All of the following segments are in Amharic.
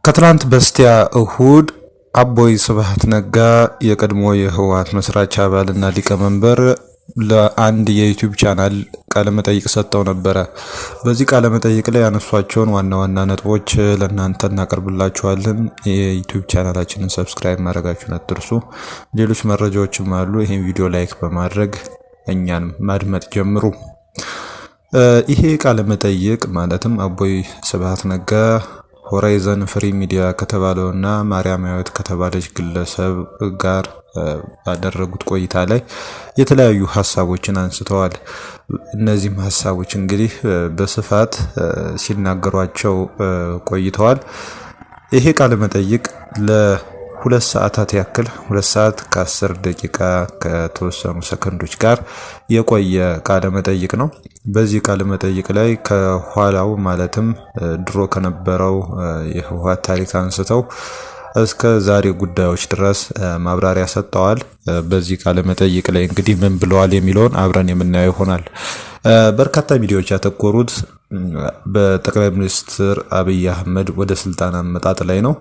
ከትላንት በስቲያ እሁድ አቦይ ስብሃት ነጋ የቀድሞ የህወሓት መስራች አባልና ሊቀመንበር ለአንድ የዩቲዩብ ቻናል ቃለ መጠይቅ ሰጥተው ነበር። በዚህ ቃለ መጠይቅ ላይ ያነሷቸውን ዋና ዋና ነጥቦች ለእናንተ እናቀርብላችኋለን። የዩቲዩብ ቻናላችንን ሰብስክራይብ ማድረጋችሁን አትርሱ። ሌሎች መረጃዎችም አሉ። ይሄን ቪዲዮ ላይክ በማድረግ እኛን ማድመጥ ጀምሩ። ይሄ ቃለ መጠይቅ ማለትም አቦይ ስብሃት ነጋ ሆራይዘን ፍሪ ሚዲያ ከተባለውና ማርያማዊት ከተባለች ግለሰብ ጋር ባደረጉት ቆይታ ላይ የተለያዩ ሐሳቦችን አንስተዋል። እነዚህም ሐሳቦች እንግዲህ በስፋት ሲናገሯቸው ቆይተዋል። ይሄ ቃለ መጠይቅ ለ2 ሰዓታት ያክል 2 ሰዓት ከ10 ደቂቃ ከተወሰኑ ሰከንዶች ጋር የቆየ ቃለ መጠይቅ ነው። በዚህ ቃለ መጠይቅ ላይ ከኋላው ማለትም ድሮ ከነበረው የህወሓት ታሪክ አንስተው እስከ ዛሬ ጉዳዮች ድረስ ማብራሪያ ሰጥተዋል። በዚህ ቃለ መጠይቅ ላይ እንግዲህ ምን ብለዋል የሚለውን አብረን የምናየው ይሆናል። በርካታ ሚዲያዎች ያተኮሩት በጠቅላይ ሚኒስትር አብይ አህመድ ወደ ስልጣን አመጣጥ ላይ ነው።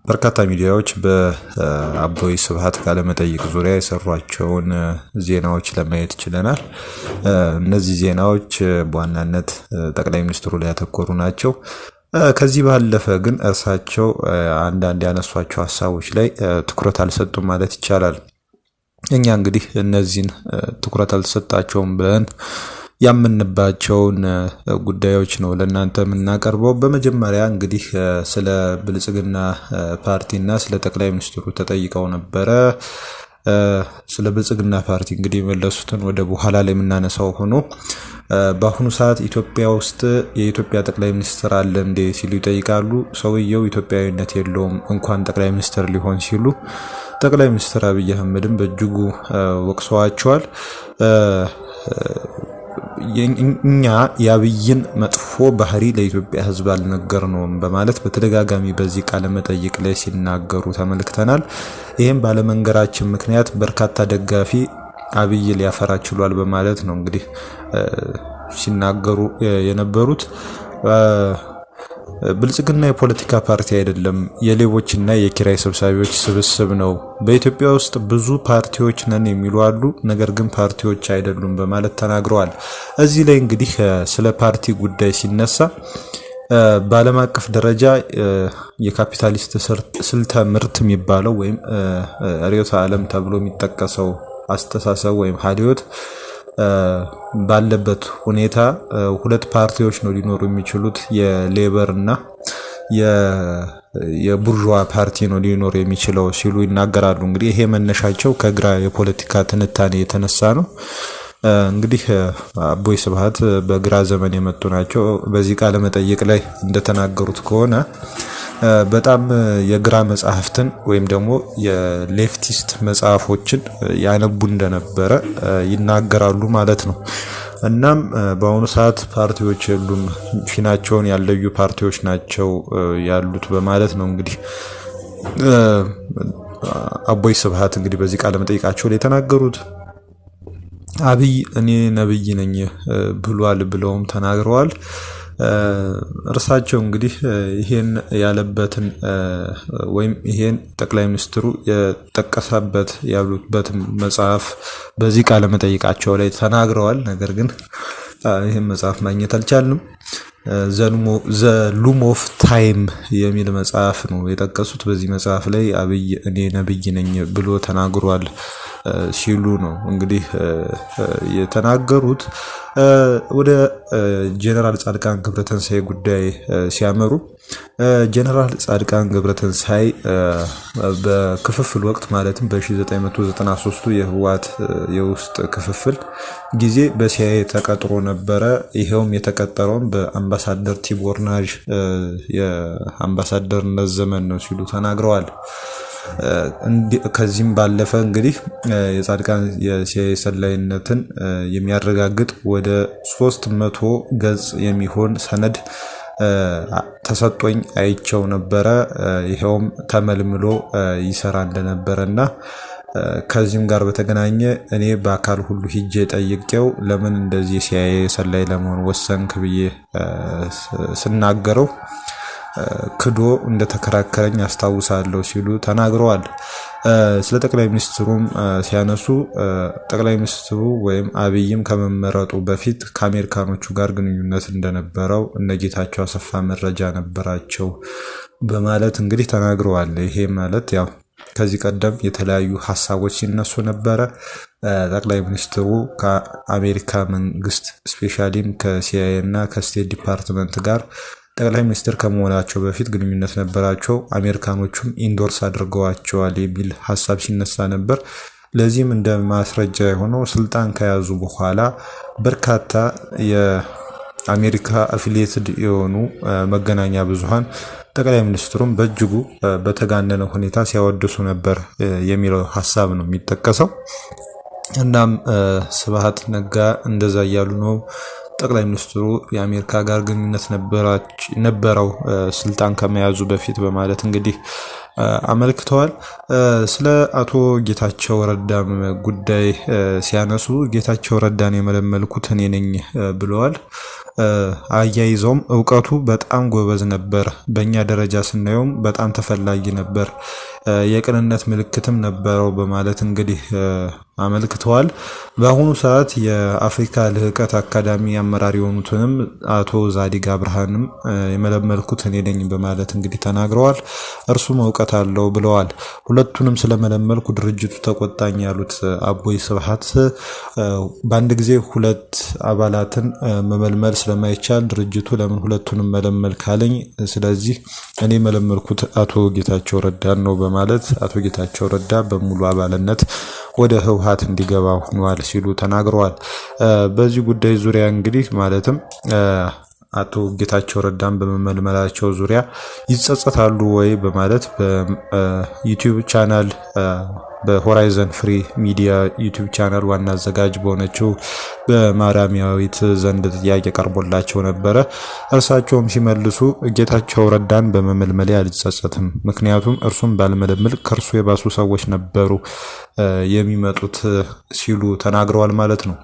በርካታ ሚዲያዎች በአቦይ ስብሃት ቃለ መጠይቅ ዙሪያ የሰሯቸውን ዜናዎች ለማየት ችለናል። እነዚህ ዜናዎች በዋናነት ጠቅላይ ሚኒስትሩ ላይ ያተኮሩ ናቸው። ከዚህ ባለፈ ግን እርሳቸው አንዳንድ ያነሷቸው ሐሳቦች ላይ ትኩረት አልሰጡም ማለት ይቻላል። እኛ እንግዲህ እነዚህን ትኩረት አልተሰጣቸውም ብለን ያምንባቸውን ጉዳዮች ነው ለእናንተ የምናቀርበው። በመጀመሪያ እንግዲህ ስለ ብልጽግና ፓርቲና ስለ ጠቅላይ ሚኒስትሩ ተጠይቀው ነበረ። ስለ ብልጽግና ፓርቲ እንግዲህ የመለሱትን ወደ በኋላ ላይ የምናነሳው ሆኖ በአሁኑ ሰዓት ኢትዮጵያ ውስጥ የኢትዮጵያ ጠቅላይ ሚኒስትር አለ እንዴ ሲሉ ይጠይቃሉ። ሰውየው ኢትዮጵያዊነት የለውም እንኳን ጠቅላይ ሚኒስትር ሊሆን ሲሉ ጠቅላይ ሚኒስትር አብይ አህመድም በእጅጉ ወቅሰዋቸዋል። እኛ የአብይን መጥፎ ባህሪ ለኢትዮጵያ ሕዝብ አልነገርነውም በማለት በተደጋጋሚ በዚህ ቃለ መጠይቅ ላይ ሲናገሩ ተመልክተናል። ይህም ባለመንገራችን ምክንያት በርካታ ደጋፊ አብይ ሊያፈራ ችሏል በማለት ነው እንግዲህ ሲናገሩ የነበሩት። ብልጽግና የፖለቲካ ፓርቲ አይደለም፣ የሌቦችና የኪራይ ሰብሳቢዎች ስብስብ ነው። በኢትዮጵያ ውስጥ ብዙ ፓርቲዎች ነን የሚሉ አሉ፣ ነገር ግን ፓርቲዎች አይደሉም በማለት ተናግረዋል። እዚህ ላይ እንግዲህ ስለ ፓርቲ ጉዳይ ሲነሳ በዓለም አቀፍ ደረጃ የካፒታሊስት ስልተ ምርት የሚባለው ወይም ርዕዮተ ዓለም ተብሎ የሚጠቀሰው አስተሳሰብ ወይም ሀዲዮት ባለበት ሁኔታ 2 ፓርቲዎች ነው ሊኖሩ የሚችሉት፣ የሌበር እና የቡርዥዋ ፓርቲ ነው ሊኖር የሚችለው ሲሉ ይናገራሉ። እንግዲህ ይሄ መነሻቸው ከግራ የፖለቲካ ትንታኔ የተነሳ ነው። እንግዲህ አቦይ ስብሃት በግራ ዘመን የመጡ ናቸው። በዚህ ቃለ መጠይቅ ላይ እንደተናገሩት ከሆነ በጣም የግራ መጽሐፍትን ወይም ደግሞ የሌፍቲስት መጽሐፎችን ያነቡ እንደነበረ ይናገራሉ ማለት ነው። እናም በአሁኑ ሰዓት ፓርቲዎች የሉም፣ ፊናቸውን ያለዩ ፓርቲዎች ናቸው ያሉት በማለት ነው እንግዲህ አቦይ ስብሃት እንግዲህ በዚህ ቃለ መጠይቃቸው ላይ የተናገሩት። አብይ እኔ ነብይ ነኝ ብሏል ብለውም ተናግረዋል። እርሳቸው እንግዲህ ይሄን ያለበትን ወይም ይሄን ጠቅላይ ሚኒስትሩ የጠቀሰበት ያሉበት መጽሐፍ በዚህ ቃለ መጠይቃቸው ላይ ተናግረዋል። ነገር ግን ይሄን መጽሐፍ ማግኘት አልቻልንም። ዘ ሉም ኦፍ ታይም የሚል መጽሐፍ ነው የጠቀሱት። በዚህ መጽሐፍ ላይ አብይ እኔ ነብይ ነኝ ብሎ ተናግሯል ሲሉ ነው እንግዲህ የተናገሩት። ወደ ጀነራል ጻድቃን ገብረተንሳይ ጉዳይ ሲያመሩ ጀነራል ጻድቃን ገብረተንሳይ በክፍፍል ወቅት ማለትም በ1993 የህወሓት የውስጥ ክፍፍል ጊዜ በሲአይኤ ተቀጥሮ ነበረ። ይሄውም የተቀጠረውም በአምባሳደር ቲቦር ናዥ የአምባሳደርነት ዘመን ነው ሲሉ ተናግረዋል። ከዚህም ባለፈ እንግዲህ የጻድቃን የሲአይኤ ሰላይነትን የሚያረጋግጥ ወደ 300 ገጽ የሚሆን ሰነድ ተሰጥቶኝ አይቸው ነበረ። ይሄውም ተመልምሎ ይሰራ እንደነበረና ከዚህም ጋር በተገናኘ እኔ በአካል ሁሉ ሂጄ ጠይቄው ለምን እንደዚህ ሲአይኤ ሰላይ ለመሆን ወሰንክ ብዬ ስናገረው ክዶ እንደተከራከረኝ አስታውሳለሁ ሲሉ ተናግረዋል። ስለ ጠቅላይ ሚኒስትሩም ሲያነሱ ጠቅላይ ሚኒስትሩ ወይም አብይም ከመመረጡ በፊት ከአሜሪካኖቹ ጋር ግንኙነት እንደነበረው እነጌታቸው አሰፋ መረጃ ነበራቸው በማለት እንግዲህ ተናግረዋል። ይሄ ማለት ያው ከዚህ ቀደም የተለያዩ ሀሳቦች ሲነሱ ነበረ። ጠቅላይ ሚኒስትሩ ከአሜሪካ መንግስት ስፔሻሊም ከሲአይኤ እና ከስቴት ዲፓርትመንት ጋር ጠቅላይ ሚኒስትር ከመሆናቸው በፊት ግንኙነት ነበራቸው፣ አሜሪካኖቹም ኢንዶርስ አድርገዋቸዋል የሚል ሀሳብ ሲነሳ ነበር። ለዚህም እንደ ማስረጃ የሆነው ስልጣን ከያዙ በኋላ በርካታ የአሜሪካ አፊሊየትድ የሆኑ መገናኛ ብዙሃን ጠቅላይ ሚኒስትሩም በእጅጉ በተጋነነ ሁኔታ ሲያወድሱ ነበር የሚለው ሀሳብ ነው የሚጠቀሰው። እናም ስብሃት ነጋ እንደዛ እያሉ ነው ጠቅላይ ሚኒስትሩ የአሜሪካ ጋር ግንኙነት ነበረው ስልጣን ከመያዙ በፊት በማለት እንግዲህ አመልክተዋል። ስለ አቶ ጌታቸው ረዳም ጉዳይ ሲያነሱ ጌታቸው ረዳን የመለመልኩት እኔ ነኝ ብለዋል። አያይዘውም እውቀቱ በጣም ጎበዝ ነበር፣ በእኛ ደረጃ ስናየውም በጣም ተፈላጊ ነበር፣ የቅንነት ምልክትም ነበረው በማለት እንግዲህ አመልክተዋል። በአሁኑ ሰዓት የአፍሪካ ልህቀት አካዳሚ አመራር የሆኑትንም አቶ ዛዲግ አብርሃንም የመለመልኩት እኔ ነኝ በማለት እንግዲህ ተናግረዋል። እርሱም እውቀት አለው ብለዋል። ሁለቱንም ስለመለመልኩ ድርጅቱ ተቆጣኝ ያሉት አቦይ ስብሃት በአንድ ጊዜ ሁለት አባላትን መመልመል ስለማይቻል ድርጅቱ ለምን ሁለቱንም መለመል ካለኝ፣ ስለዚህ እኔ መለመልኩት አቶ ጌታቸው ረዳን ነው በማለት አቶ ጌታቸው ረዳ በሙሉ አባልነት ወደ ህወሓት እንዲገባ ሆኗል ሲሉ ተናግረዋል። በዚህ ጉዳይ ዙሪያ እንግዲህ ማለትም አቶ ጌታቸው ረዳን በመመልመላቸው ዙሪያ ይጸጸታሉ ወይ በማለት በዩቲዩብ ቻናል በሆራይዘን ፍሪ ሚዲያ ዩቲዩብ ቻናል ዋና አዘጋጅ በሆነችው በማርያማዊት ዘንድ ጥያቄ ቀርቦላቸው ነበረ። እርሳቸውም ሲመልሱ ጌታቸው ረዳን በመመልመሌ አልጸጸትም፣ ምክንያቱም እርሱም ባልመለምል ከእርሱ የባሱ ሰዎች ነበሩ የሚመጡት ሲሉ ተናግረዋል ማለት ነው።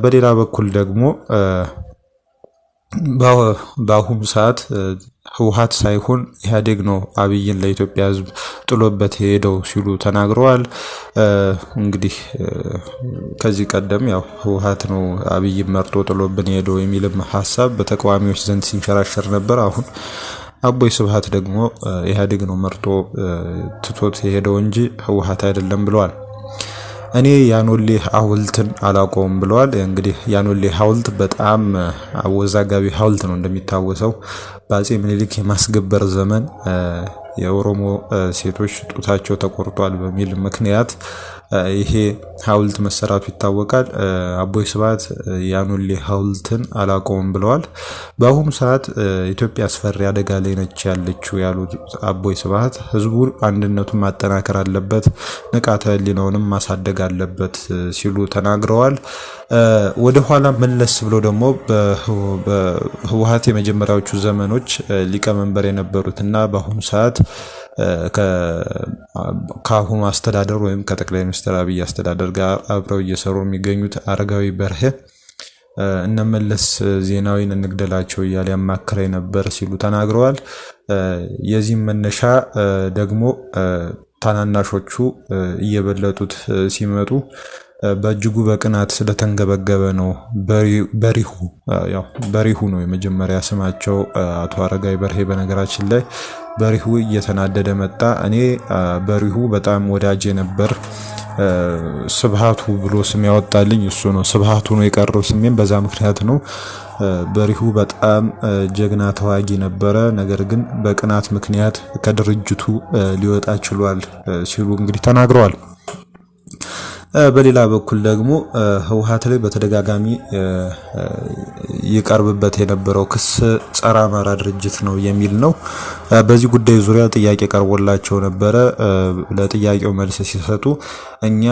በሌላ በኩል ደግሞ በአሁኑ ሰዓት ህወሓት ሳይሆን ኢህአዴግ ነው አብይን ለኢትዮጵያ ህዝብ ጥሎበት ሄደው ሲሉ ተናግረዋል። እንግዲህ ከዚህ ቀደም ያው ህወሓት ነው አብይን መርጦ ጥሎብን ሄደው የሚልም ሀሳብ በተቃዋሚዎች ዘንድ ሲንሸራሸር ነበር። አሁን አቦይ ስብሃት ደግሞ ኢህአዴግ ነው መርጦ ትቶት ሄደው እንጂ ህወሓት አይደለም ብለዋል። እኔ ያኖሌ ሐውልትን አላቆም ብለዋል። እንግዲህ ያኖሌ ሐውልት በጣም አወዛጋቢ ሐውልት ነው። እንደሚታወሰው በአፄ ምኒልክ የማስገበር ዘመን የኦሮሞ ሴቶች ጡታቸው ተቆርጧል በሚል ምክንያት ይሄ ሐውልት መሰራቱ ይታወቃል። አቦይ ስብሃት ያኖሌ ሐውልትን አላቆም ብለዋል። በአሁኑ ሰዓት ኢትዮጵያ አስፈሪ አደጋ ላይ ነች ያለችው ያሉት አቦይ ስብሃት ህዝቡ አንድነቱን ማጠናከር አለበት፣ ንቃተ ህሊናውንም ማሳደግ አለበት ሲሉ ተናግረዋል። ወደ ኋላ መለስ ብሎ ደግሞ በህወሓት የመጀመሪያዎቹ ዘመኖች ሊቀመንበር የነበሩትና በአሁኑ ሰዓት ከአሁኑ አስተዳደር ወይም ከጠቅላይ ሚኒስትር አብይ አስተዳደር ጋር አብረው እየሰሩ የሚገኙት አረጋዊ በርሄ እነመለስ ዜናዊን እንግደላቸው እያለ ያማክረኝ ነበር ሲሉ ተናግረዋል። የዚህም መነሻ ደግሞ ታናናሾቹ እየበለጡት ሲመጡ በእጅጉ በቅናት ስለተንገበገበ ነው። በሪሁ ነው የመጀመሪያ ስማቸው አቶ አረጋዊ በርሄ። በነገራችን ላይ በሪሁ እየተናደደ መጣ። እኔ በሪሁ በጣም ወዳጄ ነበር፣ ስብሃቱ ብሎ ስም ያወጣልኝ እሱ ነው። ስብሃቱ ነው የቀረው ስሜም በዛ ምክንያት ነው። በሪሁ በጣም ጀግና ተዋጊ ነበረ፣ ነገር ግን በቅናት ምክንያት ከድርጅቱ ሊወጣ ችሏል ሲሉ እንግዲህ ተናግረዋል። በሌላ በኩል ደግሞ ህወሓት ላይ በተደጋጋሚ ይቀርብበት የነበረው ክስ ጸረ አማራ ድርጅት ነው የሚል ነው። በዚህ ጉዳይ ዙሪያ ጥያቄ ቀርቦላቸው ነበረ። ለጥያቄው መልስ ሲሰጡ እኛ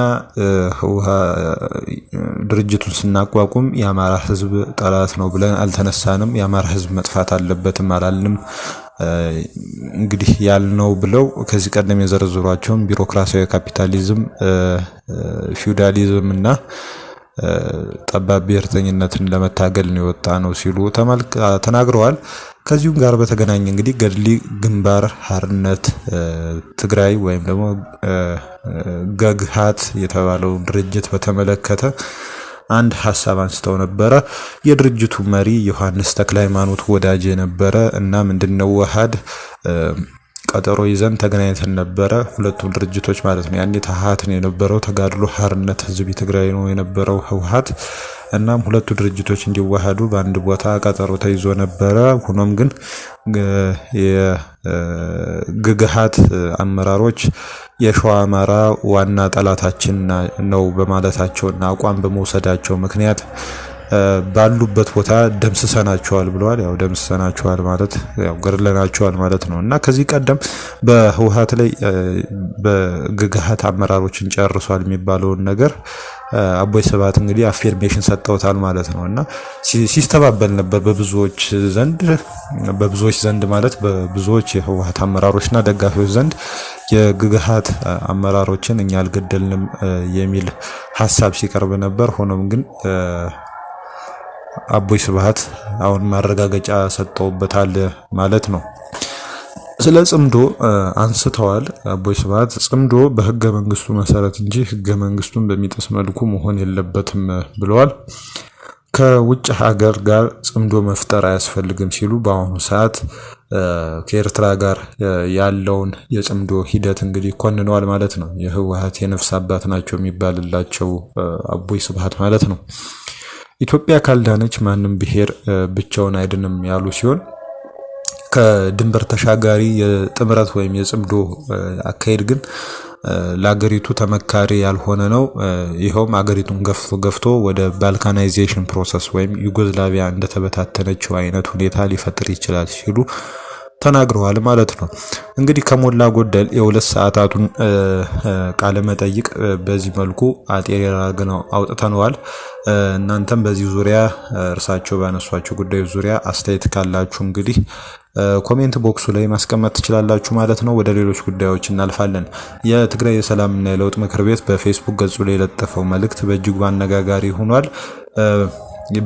ድርጅቱን ስናቋቁም የአማራ ህዝብ ጠላት ነው ብለን አልተነሳንም፣ የአማራ ህዝብ መጥፋት አለበትም አላልንም እንግዲህ ያልነው ብለው ከዚህ ቀደም የዘረዘሯቸውን ቢሮክራሲያዊ ካፒታሊዝም፣ ፊውዳሊዝም እና ጠባብ ብሔርተኝነትን ለመታገል ነው የወጣ ነው ሲሉ ተናግረዋል። ከዚሁም ጋር በተገናኘ እንግዲህ ገድሊ ግንባር ሓርነት ትግራይ ወይም ደግሞ ገግሃት የተባለው ድርጅት በተመለከተ አንድ ሐሳብ አንስተው ነበረ። የድርጅቱ መሪ ዮሐንስ ተክለሃይማኖት ወዳጅ ነበረ እና ምንድነው ወሃድ ቀጠሮ ይዘን ተገናኝተን ነበረ። ሁለቱም ድርጅቶች ማለት ነው። ያኔ ተሃት ነው የነበረው፣ ተጋድሎ ሓርነት ህዝብ ትግራይ ነው የነበረው ህወሓት። እናም ሁለቱ ድርጅቶች እንዲዋሃዱ በአንድ ቦታ ቀጠሮ ተይዞ ነበረ። ሆኖም ግን የግግሃት አመራሮች የሸዋ አማራ ዋና ጠላታችን ነው በማለታቸውና አቋም በመውሰዳቸው ምክንያት ባሉበት ቦታ ደምስሰናቸዋል ብለዋል። ያው ደምስሰናቸዋል ማለት ያው ገድለናቸዋል ማለት ነው እና ከዚህ ቀደም በህወሓት ላይ በግግሃት አመራሮችን ጨርሷል የሚባለውን ነገር አቦይ ስብሃት እንግዲህ አፌርሜሽን ሰጥተውታል ማለት ነው እና ሲስተባበል ነበር በብዙዎች ዘንድ ማለት በብዙዎች የህወሓት አመራሮችና ደጋፊዎች ዘንድ የግግሃት አመራሮችን እኛ አልገደልንም የሚል ሐሳብ ሲቀርብ ነበር። ሆኖም ግን አቦይ ስብሃት አሁን ማረጋገጫ ሰጥተውበታል ማለት ነው። ስለ ጽምዶ አንስተዋል። አቦይ ስብሃት ጽምዶ በህገ መንግስቱ መሰረት እንጂ ህገ መንግስቱን በሚጥስ መልኩ መሆን የለበትም ብለዋል። ከውጭ ሀገር ጋር ጽምዶ መፍጠር አያስፈልግም ሲሉ በአሁኑ ሰዓት ከኤርትራ ጋር ያለውን የጽምዶ ሂደት እንግዲህ ኮንነዋል ማለት ነው። የህወሓት የነፍስ አባት ናቸው የሚባልላቸው አቦይ ስብሃት ማለት ነው። ኢትዮጵያ ካልዳነች ማንም ብሔር ብቻውን አይድንም ያሉ ሲሆን ከድንበር ተሻጋሪ የጥምረት ወይም የጽምዶ አካሄድ ግን ለአገሪቱ ተመካሪ ያልሆነ ነው። ይሄውም አገሪቱን ገፍቶ ወደ ባልካናይዜሽን ፕሮሰስ ወይም ዩጎዝላቪያ እንደተበታተነችው አይነት ሁኔታ ሊፈጥር ይችላል ሲሉ ተናግረዋል ማለት ነው። እንግዲህ ከሞላ ጎደል የሁለት ሰዓታቱን ቃለ መጠይቅ በዚህ መልኩ አጤራግነው አውጥተነዋል። እናንተም በዚህ ዙሪያ እርሳቸው ባነሷቸው ጉዳዮች ዙሪያ አስተያየት ካላችሁ እንግዲህ ኮሜንት ቦክሱ ላይ ማስቀመጥ ትችላላችሁ ማለት ነው። ወደ ሌሎች ጉዳዮች እናልፋለን። የትግራይ የሰላምና የለውጥ ምክር ቤት በፌስቡክ ገጹ ላይ የለጠፈው መልእክት በእጅጉ አነጋጋሪ ሆኗል።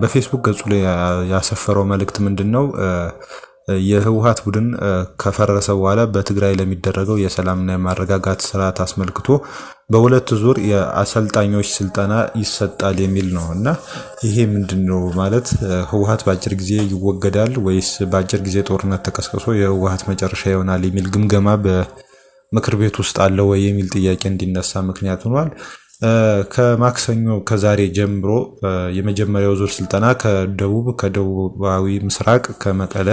በፌስቡክ ገጹ ላይ ያሰፈረው መልእክት ምንድነው? የህወሓት ቡድን ከፈረሰ በኋላ በትግራይ ለሚደረገው የሰላምና የማረጋጋት ስርዓት አስመልክቶ በሁለት ዙር የአሰልጣኞች ስልጠና ይሰጣል የሚል ነው እና ይሄ ምንድነው ማለት ህወሓት በአጭር ጊዜ ይወገዳል ወይስ በአጭር ጊዜ ጦርነት ተቀስቅሶ የህወሓት መጨረሻ ይሆናል የሚል ግምገማ በምክር ቤት ውስጥ አለ ወይ የሚል ጥያቄ እንዲነሳ ምክንያት ሆኗል። ከማክሰኞ ከዛሬ ጀምሮ የመጀመሪያው ዙር ስልጠና ከደቡባዊ ምስራቅ ከመቀለ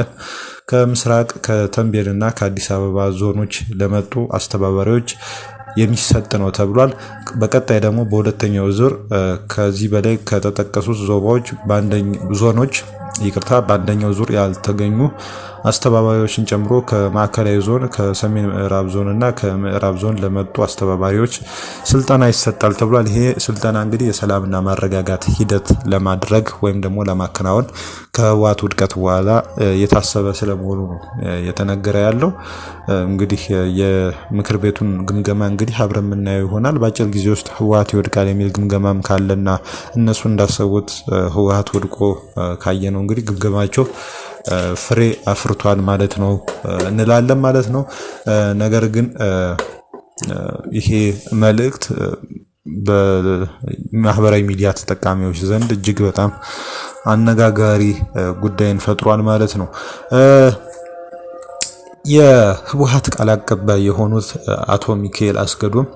ከምስራቅ ከተንቤንና ከአዲስ አበባ ዞኖች ለመጡ አስተባባሪዎች የሚሰጥ ነው ተብሏል። በቀጣይ ደግሞ በሁለተኛው ዙር ከዚህ በላይ ከተጠቀሱት በአንደኛው ዙር ያልተገኙ አስተባባሪዎችን ጨምሮ ከማዕከላዊ ዞን ከሰሜን ምዕራብ ዞን እና ከምዕራብ ዞን ለመጡ አስተባባሪዎች ስልጠና ይሰጣል ተብሏል። ይሄ ስልጠና እንግዲህ የሰላምና ማረጋጋት ሂደት ለማድረግ ወይም ደግሞ ለማከናወን ከህወሓት ውድቀት በኋላ የታሰበ ስለመሆኑ ነው የተነገረ ያለው። እንግዲህ የምክር ቤቱን ግምገማ እንግዲህ አብረን የምናየው ይሆናል። በአጭር ጊዜ ውስጥ ህወሓት ይወድቃል የሚል ግምገማም ካለና እነሱ እንዳሰቡት ህወሓት ወድቆ ካየነው እንግዲህ ግምገማቸው ፍሬ አፍርቷል ማለት ነው እንላለን ማለት ነው። ነገር ግን ይሄ መልእክት በማህበራዊ ሚዲያ ተጠቃሚዎች ዘንድ እጅግ በጣም አነጋጋሪ ጉዳይን ፈጥሯል ማለት ነው። የህወሓት ቃል አቀባይ የሆኑት አቶ ሚካኤል አስገዶም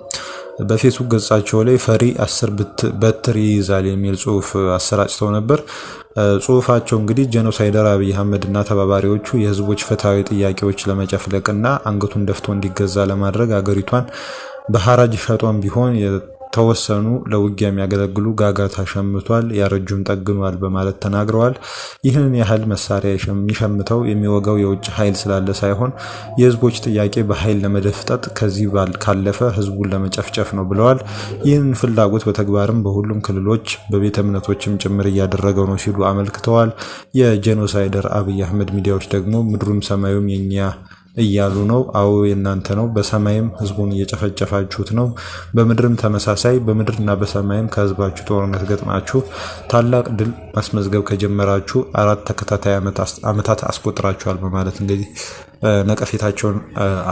በፌስቡክ ገጻቸው ላይ ፈሪ 10 በትር ይይዛል የሚል ጽሁፍ አሰራጭተው ነበር። ጽሁፋቸው እንግዲህ ጄኖሳይደር አብይ አህመድና ተባባሪዎቹ የህዝቦች ፍትሃዊ ጥያቄዎች ለመጨፍለቅና አንገቱን ደፍቶ እንዲገዛ ለማድረግ አገሪቷን በሐራጅ ሸጦም ቢሆን የተወሰኑ ለውጊያ የሚያገለግሉ ጋጋታ ሸምቷል፣ ያረጁም ጠግኗል በማለት ተናግረዋል። ይህንን ያህል መሳሪያ የሚሸምተው የሚወጋው የውጭ ኃይል ስላለ ሳይሆን የህዝቦች ጥያቄ በኃይል ለመደፍጠጥ ከዚህ ካለፈ ህዝቡን ለመጨፍጨፍ ነው ብለዋል። ይህንን ፍላጎት በተግባርም በሁሉም ክልሎች በቤተ እምነቶችም ጭምር እያደረገው ነው ሲሉ አመልክተዋል። የጄኖሳይደር አብይ አህመድ ሚዲያዎች ደግሞ ምድሩም ሰማዩም የኛ እያሉ ነው። አዎ የእናንተ ነው። በሰማይም ህዝቡን እየጨፈጨፋችሁት ነው። በምድርም ተመሳሳይ፣ በምድርና በሰማይም ከህዝባችሁ ጦርነት ገጥማችሁ ታላቅ ድል ማስመዝገብ ከጀመራችሁ 4 ተከታታይ ዓመታት አስቆጥራችኋል በማለት እንግዲህ ነቀፌታቸውን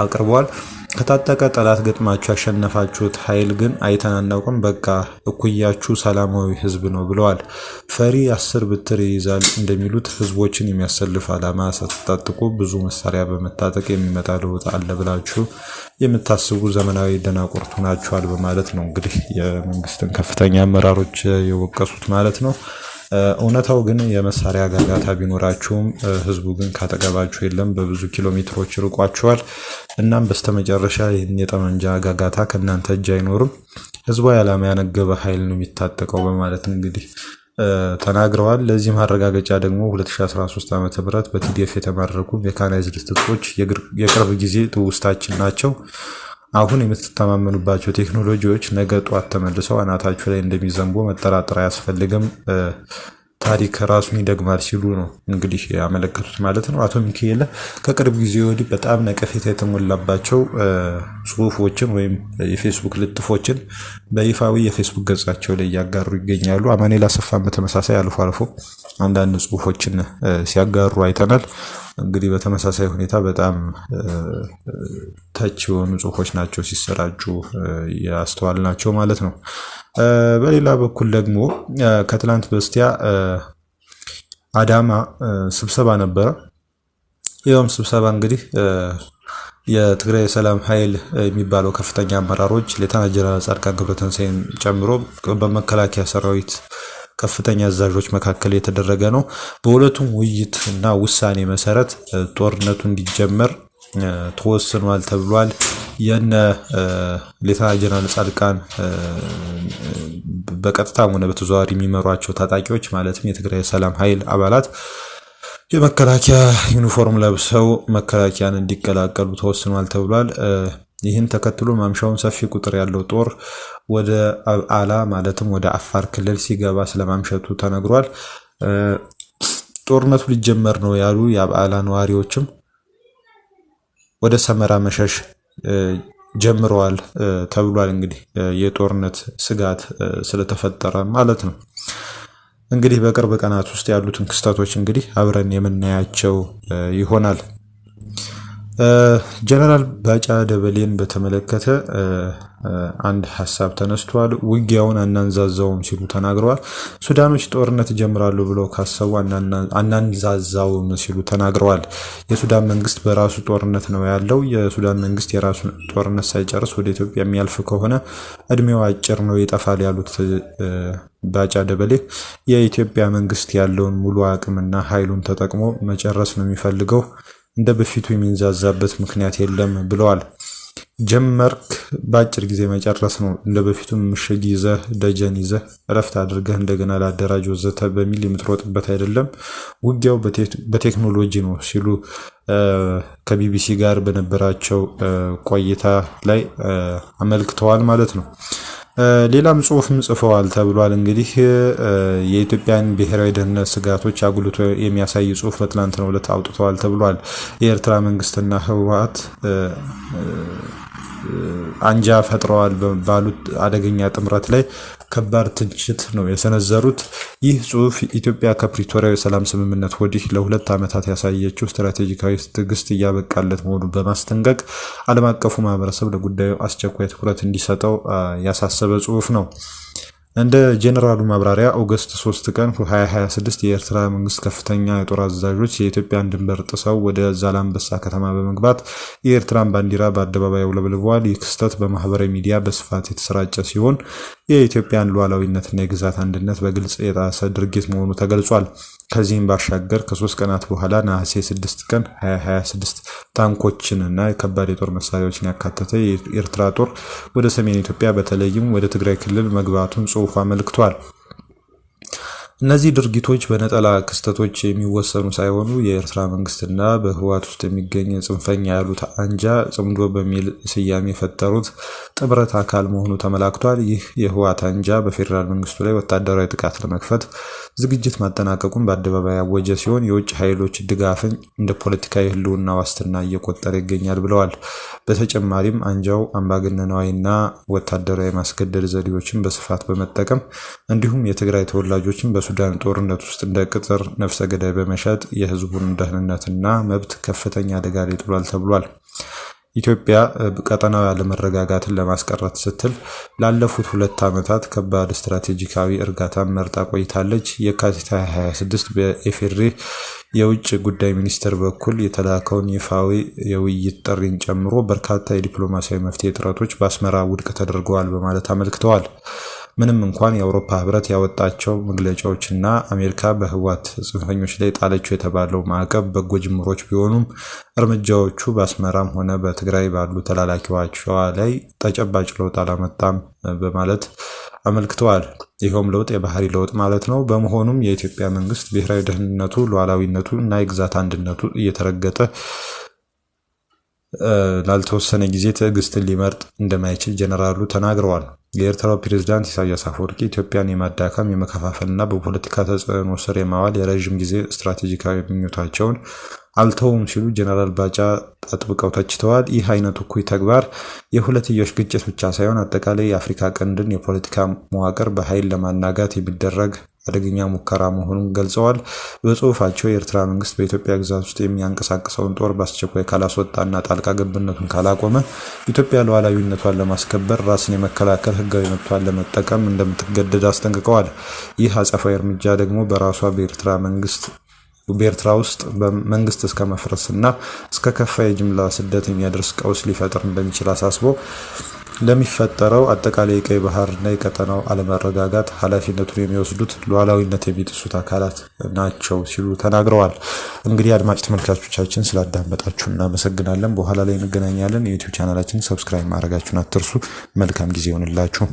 አቅርበዋል። ከታጠቀ ጠላት ገጥማችሁ ያሸነፋችሁት ኃይል ግን አይተን አናውቅም፣ በቃ እኩያችሁ ሰላማዊ ህዝብ ነው ብለዋል። ፈሪ 10 ብትር ይይዛል እንደሚሉት ህዝቦችን የሚያሰልፍ ዓላማ ሳትታጥቁ ብዙ መሳሪያ በመታጠቅ የሚመጣ ለውጥ አለ ብላችሁ የምታስቡ ዘመናዊ ደናቁርት ናችኋል በማለት ነው እንግዲህ የመንግስትን ከፍተኛ አመራሮች የወቀሱት ማለት ነው። እውነታው ግን የመሳሪያ ጋጋታ ቢኖራችሁም ህዝቡ ግን ካጠገባችሁ የለም፣ በብዙ ኪሎ ሜትሮች ርቋችኋል። እናም በስተመጨረሻ ይህን የጠመንጃ ጋጋታ ከእናንተ እጅ አይኖርም፣ ህዝባዊ ዓላማ ያነገበ ኃይል ነው የሚታጠቀው በማለት እንግዲህ ተናግረዋል። ለዚህ ማረጋገጫ ደግሞ 2013 ዓ.ም በቲዲኤፍ የተማረኩ ሜካናይዝድ ትጥቆች የቅርብ ጊዜ ትውስታችን ናቸው። አሁን የምትተማመኑባቸው ቴክኖሎጂዎች ነገ ጧት ተመልሰው አናታችሁ ላይ እንደሚዘንቡ መጠራጠር አያስፈልግም፣ ታሪክ ራሱን ይደግማል ሲሉ ነው እንግዲህ ያመለከቱት ማለት ነው። አቶ ሚካኤል ከቅርብ ጊዜ ወዲህ በጣም ነቀፌታ የተሞላባቸው ጽሁፎችን ወይም የፌስቡክ ልጥፎችን በይፋዊ የፌስቡክ ገጻቸው ላይ እያጋሩ ይገኛሉ። አማኑኤል አሰፋን በተመሳሳይ አልፎ አልፎ አንዳንድ ጽሁፎችን ሲያጋሩ አይተናል። እንግዲህ በተመሳሳይ ሁኔታ በጣም ተች የሆኑ ጽሁፎች ናቸው ሲሰራጩ ያስተዋል ናቸው ማለት ነው። በሌላ በኩል ደግሞ ከትላንት በስቲያ አዳማ ስብሰባ ነበረ። ይኸውም ስብሰባ እንግዲህ የትግራይ ሰላም ኃይል የሚባለው ከፍተኛ አመራሮች ሌተና ጀነራል ጻድቃን ገብረትንሳኤን ጨምሮ በመከላከያ ሰራዊት ከፍተኛ አዛዦች መካከል የተደረገ ነው። በሁለቱም ውይይት እና ውሳኔ መሰረት ጦርነቱ እንዲጀመር ተወስኗል ተብሏል። የነ ሌተና ጀነራል ጻድቃን በቀጥታም ሆነ በተዘዋዋሪ የሚመሯቸው ታጣቂዎች ማለትም የትግራይ ሰላም ኃይል አባላት የመከላከያ ዩኒፎርም ለብሰው መከላከያን እንዲቀላቀሉ ተወስኗል ተብሏል። ይህን ተከትሎ ማምሻውን ሰፊ ቁጥር ያለው ጦር ወደ አብዓላ ማለትም ወደ አፋር ክልል ሲገባ ስለማምሸቱ ተነግሯል። ጦርነቱ ሊጀመር ነው ያሉ የአብዓላ ነዋሪዎችም ወደ ሰመራ መሸሽ ጀምረዋል ተብሏል። እንግዲህ የጦርነት ስጋት ስለተፈጠረ ማለት ነው። እንግዲህ በቅርብ ቀናት ውስጥ ያሉትን ክስተቶች እንግዲህ አብረን የምናያቸው ይሆናል። ጀነራል ባጫ ደበሌን በተመለከተ አንድ ሐሳብ ተነስቷል። ውጊያውን አናንዛዛውም ሲሉ ተናግረዋል። ሱዳኖች ጦርነት ይጀምራሉ ብለው ካሰቡ አናንዛዛውም ሲሉ ተናግረዋል። የሱዳን መንግስት በራሱ ጦርነት ነው ያለው። የሱዳን መንግስት የራሱን ጦርነት ሳይጨርስ ወደ ኢትዮጵያ የሚያልፍ ከሆነ እድሜው አጭር ነው ይጠፋል ያሉት ባጫ ደበሌ የኢትዮጵያ መንግስት ያለውን ሙሉ አቅምና ኃይሉን ተጠቅሞ መጨረስ ነው የሚፈልገው፣ እንደ በፊቱ የሚንዛዛበት ምክንያት የለም ብለዋል። ጀመርክ በአጭር ጊዜ መጨረስ ነው፣ እንደ በፊቱ ምሽግ ይዘህ ደጀን ይዘህ እረፍት አድርገህ እንደገና ላደራጅ ወዘተ በሚል የምትሮጥበት አይደለም፣ ውጊያው በቴክኖሎጂ ነው ሲሉ ከቢቢሲ ጋር በነበራቸው ቆይታ ላይ አመልክተዋል ማለት ነው። ሌላም ጽሁፍም ጽፈዋል ተብሏል። እንግዲህ የኢትዮጵያን ብሔራዊ ደህንነት ስጋቶች አጉልቶ የሚያሳይ ጽሁፍ በትናንትናው ዕለት አውጥተዋል ተብሏል። የኤርትራ መንግስትና ህወሓት አንጃ ፈጥረዋል ባሉት አደገኛ ጥምረት ላይ ከባድ ትችት ነው የሰነዘሩት። ይህ ጽሁፍ ኢትዮጵያ ከፕሪቶሪያው የሰላም ስምምነት ወዲህ ለ2 ዓመታት ያሳየችው ስትራቴጂካዊ ትዕግስት እያበቃለት መሆኑን በማስጠንቀቅ ዓለም አቀፉ ማህበረሰብ ለጉዳዩ አስቸኳይ ትኩረት እንዲሰጠው ያሳሰበ ጽሁፍ ነው። እንደ ጄኔራሉ ማብራሪያ ኦገስት 3 ቀን 2026 የኤርትራ መንግስት ከፍተኛ የጦር አዛዦች የኢትዮጵያን ድንበር ጥሰው ወደ ዛላምበሳ ከተማ በመግባት የኤርትራን ባንዲራ በአደባባይ አውለብልበዋል። ይህ ክስተት በማህበራዊ ሚዲያ በስፋት የተሰራጨ ሲሆን የኢትዮጵያን ሉዓላዊነትና የግዛት አንድነት በግልጽ የጣሰ ድርጊት መሆኑ ተገልጿል። ከዚህም ባሻገር ከ3 ቀናት በኋላ ነሐሴ 6 ቀን 2026 ታንኮችንና ከባድ የጦር መሳሪያዎችን ያካተተ የኤርትራ ጦር ወደ ሰሜን ኢትዮጵያ በተለይም ወደ ትግራይ ክልል መግባቱን ጽሑፉ አመልክቷል። እነዚህ ድርጊቶች በነጠላ ክስተቶች የሚወሰኑ ሳይሆኑ የኤርትራ መንግስትና በህወሓት ውስጥ የሚገኝ ጽንፈኛ ያሉት አንጃ ጽምዶ በሚል ስያሜ የፈጠሩት ጥምረት አካል መሆኑ ተመላክቷል። ይህ የህወሓት አንጃ በፌዴራል መንግስቱ ላይ ወታደራዊ ጥቃት ለመክፈት ዝግጅት ማጠናቀቁን በአደባባይ ያወጀ ሲሆን የውጭ ኃይሎች ድጋፍን እንደ ፖለቲካዊ ህልውና ዋስትና እየቆጠረ ይገኛል ብለዋል። በተጨማሪም አንጃው አምባገነናዊና ወታደራዊ ማስገደድ ዘዴዎችን በስፋት በመጠቀም እንዲሁም የትግራይ ተወላጆችን በሱዳን ጦርነት ውስጥ እንደ ቅጥር ነፍሰ ገዳይ በመሸጥ የህዝቡን ደህንነትና መብት ከፍተኛ አደጋ ላይ ጥሏል ተብሏል። ኢትዮጵያ ቀጠናዊ አለመረጋጋትን ለማስቀረት ስትል ላለፉት 2 ዓመታት ከባድ ስትራቴጂካዊ እርጋታን መርጣ ቆይታለች። የካቲት 26 በኢፌዴሪ የውጭ ጉዳይ ሚኒስቴር በኩል የተላከውን ይፋዊ የውይይት ጥሪን ጨምሮ በርካታ የዲፕሎማሲያዊ መፍትሄ ጥረቶች በአስመራ ውድቅ ተደርገዋል በማለት አመልክተዋል። ምንም እንኳን የአውሮፓ ህብረት ያወጣቸው መግለጫዎችና አሜሪካ በህወሓት ጽንፈኞች ላይ ጣለችው የተባለው ማዕቀብ በጎ ጅምሮች ቢሆኑም እርምጃዎቹ በአስመራም ሆነ በትግራይ ባሉ ተላላኪዎች ላይ ተጨባጭ ለውጥ አላመጣም በማለት አመልክተዋል። ይኸውም ለውጥ የባህሪ ለውጥ ማለት ነው። በመሆኑም የኢትዮጵያ መንግስት ብሔራዊ ደህንነቱ፣ ሉዓላዊነቱ እና የግዛት አንድነቱ እየተረገጠ ላልተወሰነ ጊዜ ትዕግስትን ሊመርጥ እንደማይችል ጀነራሉ ተናግረዋል። የኤርትራው ፕሬዝዳንት ኢሳያስ አፈወርቂ ኢትዮጵያን የማዳከም የመከፋፈልና በፖለቲካ ተጽዕኖ ስር የማዋል የረዥም ጊዜ ስትራቴጂካዊ ምኞታቸውን አልተውም ሲሉ ጀነራል ባጫ አጥብቀው ተችተዋል። ይህ አይነቱ እኩይ ተግባር የሁለትዮሽ ግጭት ብቻ ሳይሆን አጠቃላይ የአፍሪካ ቀንድን የፖለቲካ መዋቅር በኃይል ለማናጋት የሚደረግ አደገኛ ሙከራ መሆኑን ገልጸዋል። በጽሁፋቸው የኤርትራ መንግስት በኢትዮጵያ ግዛት ውስጥ የሚያንቀሳቅሰውን ጦር በአስቸኳይ ካላስወጣና ጣልቃ ገብነቱን ካላቆመ ኢትዮጵያ ሉዓላዊነቷን ለማስከበር ራስን የመከላከል ህጋዊ መብቷን ለመጠቀም እንደምትገደድ አስጠንቅቀዋል። ይህ አጸፋዊ እርምጃ ደግሞ በራሷ በኤርትራ ውስጥ በመንግስት እስከ መፍረስና እስከ ከፋ የጅምላ ስደት የሚያደርስ ቀውስ ሊፈጥር እንደሚችል አሳስቦ ለሚፈጠረው አጠቃላይ የቀይ ባህርና የቀጠናው አለመረጋጋት ኃላፊነቱን የሚወስዱት ሉዓላዊነት የሚጥሱት አካላት ናቸው ሲሉ ተናግረዋል። እንግዲህ አድማጭ ተመልካቾቻችን ስላዳመጣችሁ እናመሰግናለን። በኋላ ላይ እንገናኛለን። የዩቲዩብ ቻናላችንን ሰብስክራይብ ማድረጋችሁን አትርሱ። መልካም ጊዜ ይሁንላችሁ።